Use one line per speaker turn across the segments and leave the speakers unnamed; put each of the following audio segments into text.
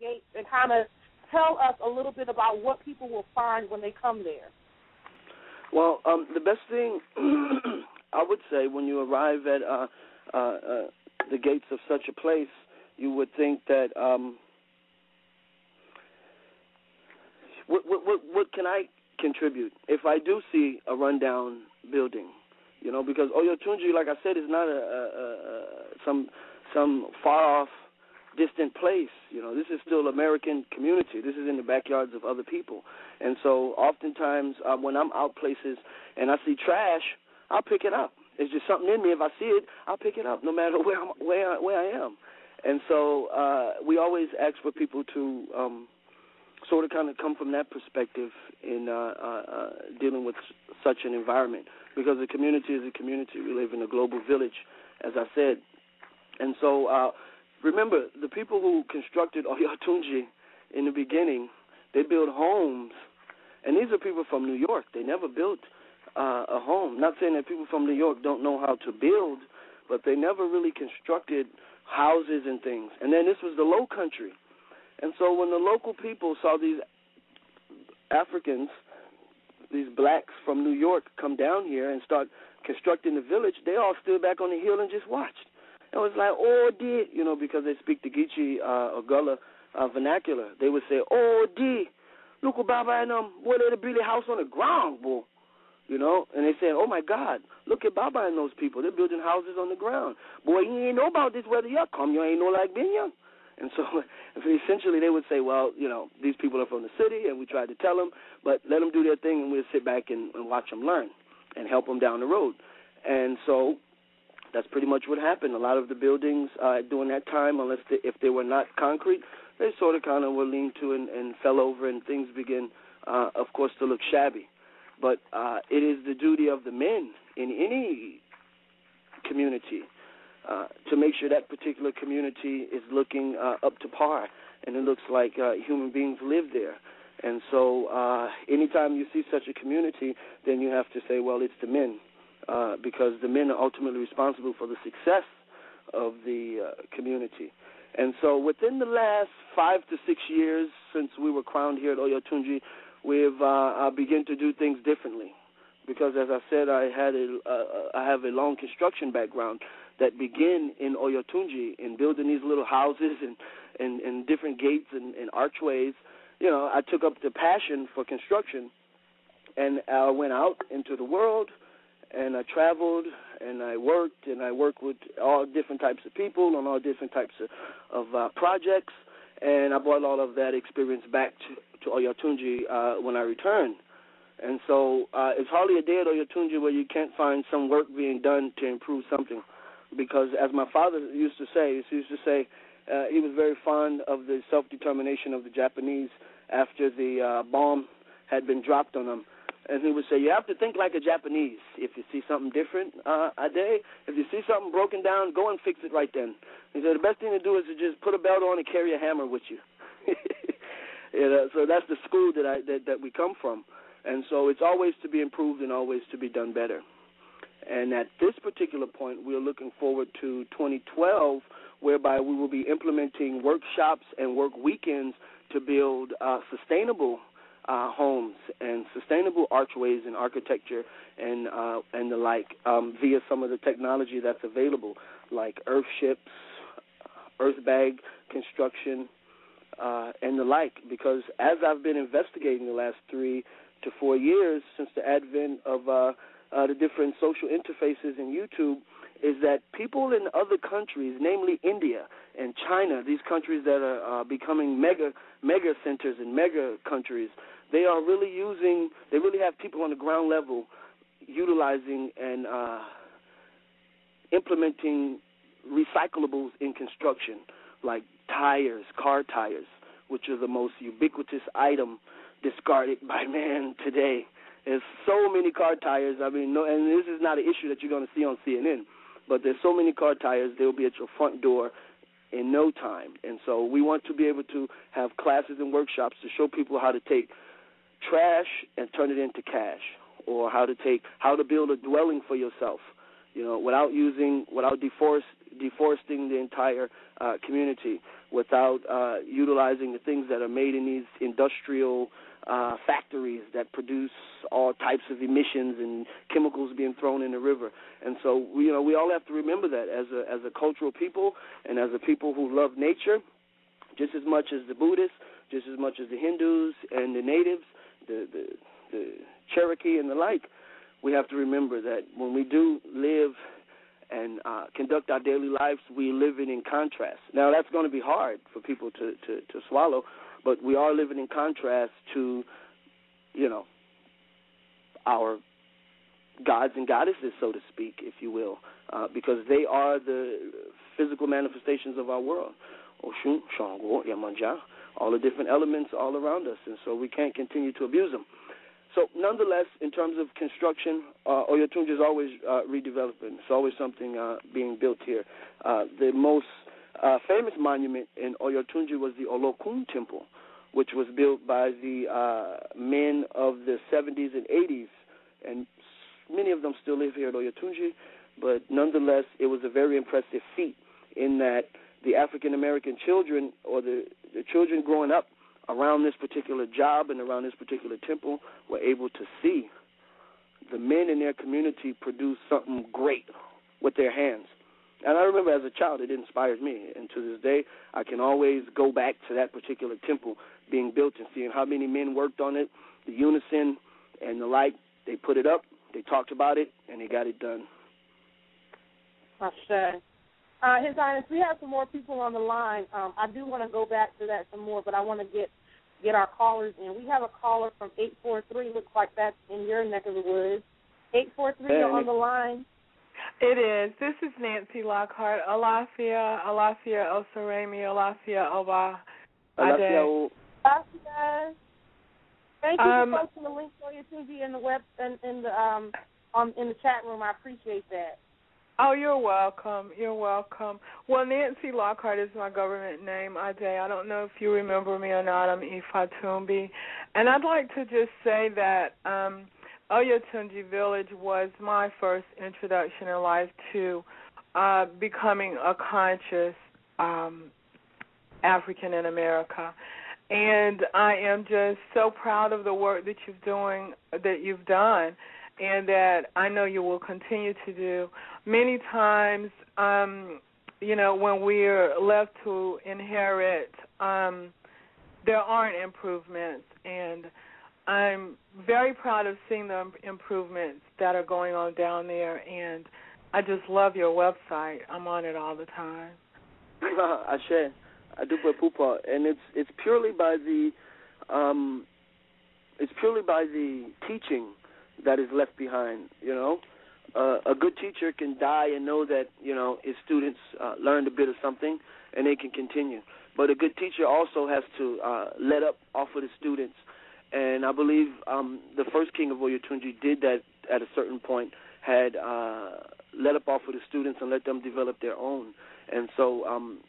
gates and kind of tell us a little bit about what people will find when they come there.
Well, the best thing I would say when you arrive at the gates of such a place, you would think that what can I contribute if I do see a rundown building? You know, because Oyotunji, like I said, is not some far off, distant place. You know, this is still American community. This is in the backyards of other people. And so oftentimes when I'm out places and I see trash, I'll pick it up. It's just something in me. If I see it, I'll pick it up no matter where I am. And so we always ask for people to sort of kind of come from that perspective in dealing with such an environment, because a community is a community. We live in a global village, as I said. And so remember, the people who constructed Oyotunji in the beginning, they built homes. And these are people from New York. They never built a home. Not saying that people from New York don't know how to build, but they never really constructed houses and things. And then this was the Low Country. And so when the local people saw these Africans, these blacks from New York come down here and start constructing the village, they all stood back on the hill and just watched. It was like, oh, dear, you know, because they speak the Geechee or Gullah vernacular. They would say, oh, dear, look at Baba and boy, they build a house on the ground, boy. You know, and they said, oh, my God, look at Baba and those people. They're building houses on the ground. Boy, you ain't know about this whether you come. You ain't know like been young. And so essentially they would say, well, you know, these people are from the city, and we tried to tell them, but let them do their thing, and we'll sit back and watch them learn and help them down the road. And so that's pretty much what happened. A lot of the buildings during that time, if they were not concrete, they sort of kind of were leaned to and fell over, and things began, of course, to look shabby. But it is the duty of the men in any community to make sure that particular community is looking up to par, and it looks like human beings live there. And so anytime you see such a community, then you have to say, well, it's the men, because the men are ultimately responsible for the success of the community. And so within the last 5 to 6 years since we were crowned here at Oyotunji, we've begun to do things differently. Because, as I said, I have a long construction background that began in Oyotunji in building these little houses and different gates and archways. You know, I took up the passion for construction, and I went out into the world, and I traveled, and I worked with all different types of people on all different types of projects, and I brought all of that experience back to Oyotunji when I returned. And so it's hardly a day at Oyotunji where you can't find some work being done to improve something. Because as my father used to say, he was very fond of the self-determination of the Japanese after the bomb had been dropped on them. And he would say, you have to think like a Japanese. If you see something different a day, if you see something broken down, go and fix it right then. He said, the best thing to do is to just put a belt on and carry a hammer with you. You know, so that's the school that we come from. And so it's always to be improved and always to be done better. And at this particular point, we're looking forward to 2012, whereby we will be implementing workshops and work weekends to build sustainable homes and sustainable archways and architecture and the like via some of the technology that's available, like earth ships, earth bag construction, and the like. Because as I've been investigating the last 3 to 4 years since the advent of the different social interfaces in YouTube, is that people in other countries, namely India and China, these countries that are becoming mega centers and mega countries, they really have people on the ground level utilizing and implementing recyclables in construction, like tires, car tires, which are the most ubiquitous item discarded by man today. There's so many car tires. I mean, and this is not an issue that you're going to see on CNN, but there's so many car tires, they'll be at your front door in no time. And so we want to be able to have classes and workshops to show people how to take trash and turn it into cash, or how to build a dwelling for yourself, you know, without deforesting the entire community, without utilizing the things that are made in these industrial factories that produce all types of emissions and chemicals being thrown in the river. And so we all have to remember that as a cultural people and as a people who love nature, just as much as the Buddhists, just as much as the Hindus and the natives, the Cherokee and the like. We have to remember that when we do live and conduct our daily lives, we live in contrast. Now, that's going to be hard for people to swallow, but we are living in contrast to, our gods and goddesses, so to speak, if you will, because they are the physical manifestations of our world. Oshun, Shango, Yamanja, all the different elements all around us, and so we can't continue to abuse them. So, nonetheless, in terms of construction, Oyotunji is always redeveloping. It's always something being built here. The most famous monument in Oyotunji was the Olokun Temple, which was built by the men of the 70s and 80s, and many of them still live here at Oyotunji, but nonetheless, it was a very impressive feat in that the African-American children, or the children growing up around this particular job and around this particular temple, were able to see the men in their community produce something great with their hands. And I remember as a child, it inspired me. And to this day, I can always go back to that particular temple being built and seeing how many men worked on it, the unison and the like. They put it up, they talked about it, and they got it done.
Sure. His Highness, we have some more people on the line. I do want to go back to that some more, but I want to get our callers in. We have a caller from 843. Looks like that's in your neck of the woods. 843, you're on the line.
It is. This is Nancy Lockhart. Alafia, Osaremi, Alafia, Oba.
Alafia.
Thank you for posting the link for your TV in the web in the chat room. I appreciate that.
Oh, you're welcome. You're welcome. Well, Nancy Lockhart is my government name, Ade. I don't know if you remember me or not. I'm Ifatumbi. And I'd like to just say that Oyotunji Village was my first introduction in life to becoming a conscious African in America. And I am just so proud of the work that you've done, and that I know you will continue to do. Many times, when we're left to inherit, there aren't improvements, and I'm very proud of seeing the improvements that are going on down there, and I just love your website. I'm on it all the time.
Ashe, Adupa Pupa, and it's purely by the teaching that is left behind. A good teacher can die and know that his students learned a bit of something and they can continue. But a good teacher also has to let up off of the students. And I believe the first king of Oyotunji did that at a certain point, had let up off of the students and let them develop their own. And so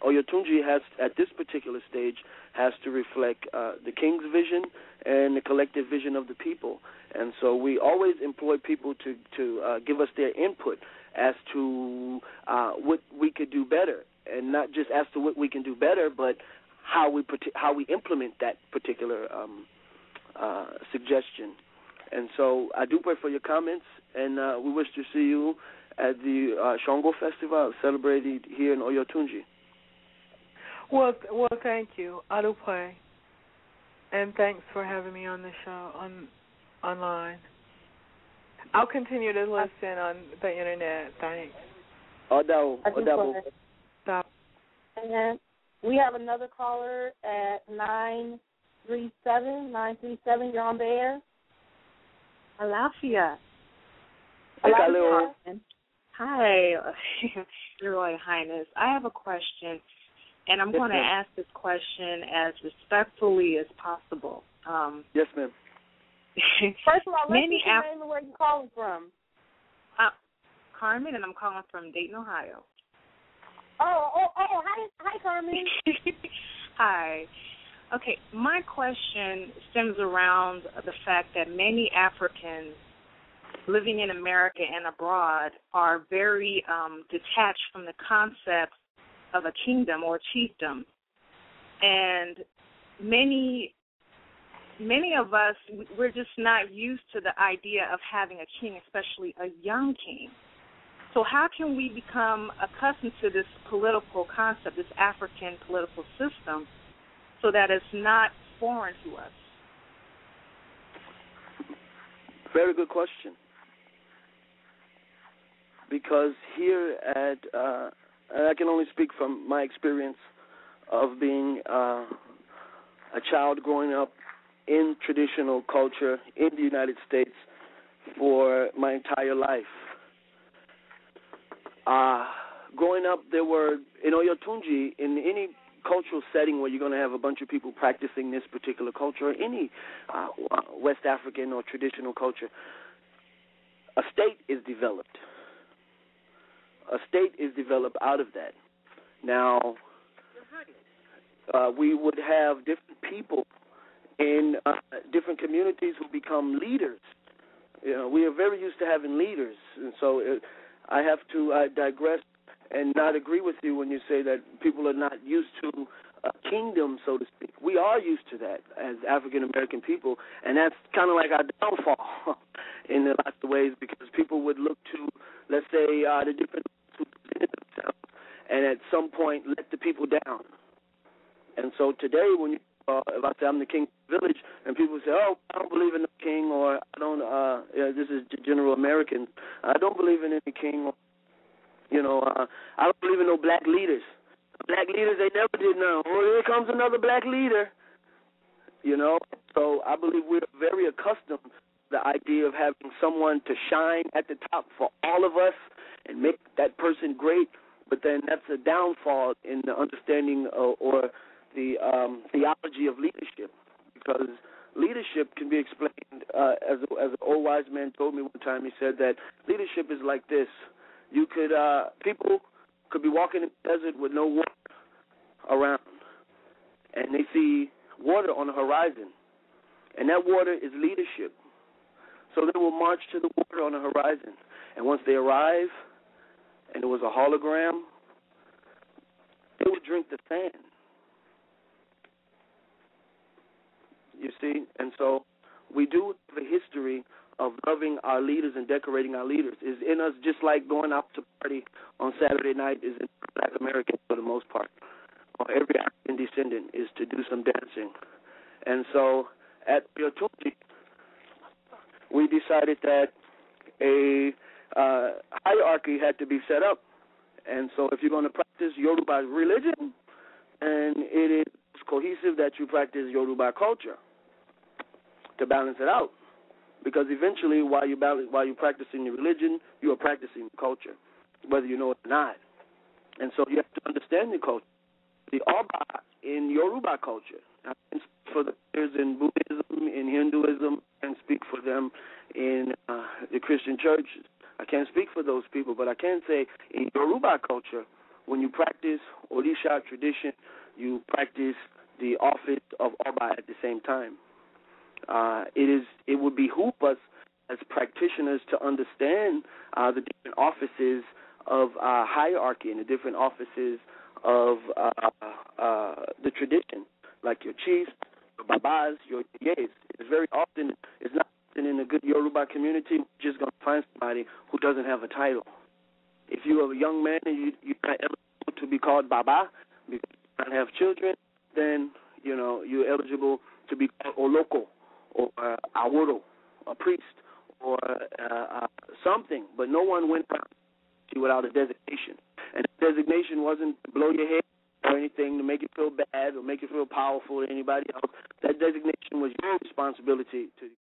Oyotunji has, at this particular stage, has to reflect the king's vision and the collective vision of the people. And so we always employ people to give us their input as to what we could do better, and not just as to what we can do better, but how we implement that particular suggestion. And so I do pray for your comments, and we wish to see you at the Shango Festival celebrated here in Oyotunji.
Well, thank you. I do pray. And thanks for having me on the show, online. I'll continue to listen on the internet. Thanks.
Odabo.
Stop.
And we have another caller at 937. 937, you're on the air.
Alafia.
Hello.
Hi, Your Royal Highness. I have a question, and I'm going to ask this question as respectfully as possible.
Yes, ma'am.
First of all, let's get your name and where you're calling from.
Carmen, and I'm calling from Dayton, Ohio.
Hi, Carmen.
Hi. Okay, my question stems around the fact that many Africans living in America and abroad are very detached from the concept of a kingdom or chiefdom. And many of us, we're just not used to the idea of having a king, especially a young king. So how can we become accustomed to this political concept, this African political system, so that it's not foreign to us?
Very good question. Because here at, and I can only speak from my experience of being a child growing up in traditional culture in the United States for my entire life. Growing up, there were, in Oyotunji, in any cultural setting where you're going to have a bunch of people practicing this particular culture, or any West African or traditional culture, a state is developed. A state is developed out of that. Now, we would have different people in different communities who become leaders. You know, we are very used to having leaders, and so I have to digress and not agree with you when you say that people are not used to a kingdom, so to speak. We are used to that as African-American people, and that's kind of like our downfall in lots of ways, because people would look to, let's say, the different who presented themselves, and at some point let the people down. And so today, when you, if I say I'm the king of the village, and people say, "Oh, I don't believe in no king," or "I don't," this is general American, "I don't believe in any king," or, you know, "I don't believe in no black leaders. Black leaders, they never did none. Oh, here comes another black leader." You know, so I believe we're very accustomed to the idea of having someone to shine at the top for all of us and make that person great, but then that's a downfall in the understanding or the theology of leadership, because leadership can be explained as an old wise man told me one time. He said that leadership is like this. You could people could be walking in the desert with no water around, and they see water on the horizon, and that water is leadership. So they will march to the water on the horizon, and once they arrive, and it was a hologram, they would drink the sand. You see? And so we do have a history of loving our leaders and decorating our leaders. It's in us, just like going out to party on Saturday night is in Black Americans for the most part. Or every African descendant is to do some dancing. And so at Oyotunji, we decided that a hierarchy had to be set up. And so if you're going to practice Yoruba religion, and it is cohesive that you practice Yoruba culture to balance it out. Because eventually, while you're practicing your religion, you are practicing culture, whether you know it or not. And so you have to understand the culture. The Oba in Yoruba culture, I can speak for the leaders in Buddhism, in Hinduism, I can speak for them in the Christian churches. I can't speak for those people, but I can say in Yoruba culture, when you practice Orisha tradition, you practice the office of Oba at the same time. It would behoove us as practitioners to understand the different offices of hierarchy and the different offices of the tradition, like your chiefs, your babas, your yes. It's very often, it's not often in a good Yoruba community, you're just going to find somebody who doesn't have a title. If you are a young man and you're not eligible to be called baba because you don't have children, then, you know, you're eligible to be called oloko or aworo, a priest, or something. But no one went around without a designation. And the designation wasn't to blow your head or anything to make you feel bad or make you feel powerful to anybody else. That designation was your responsibility to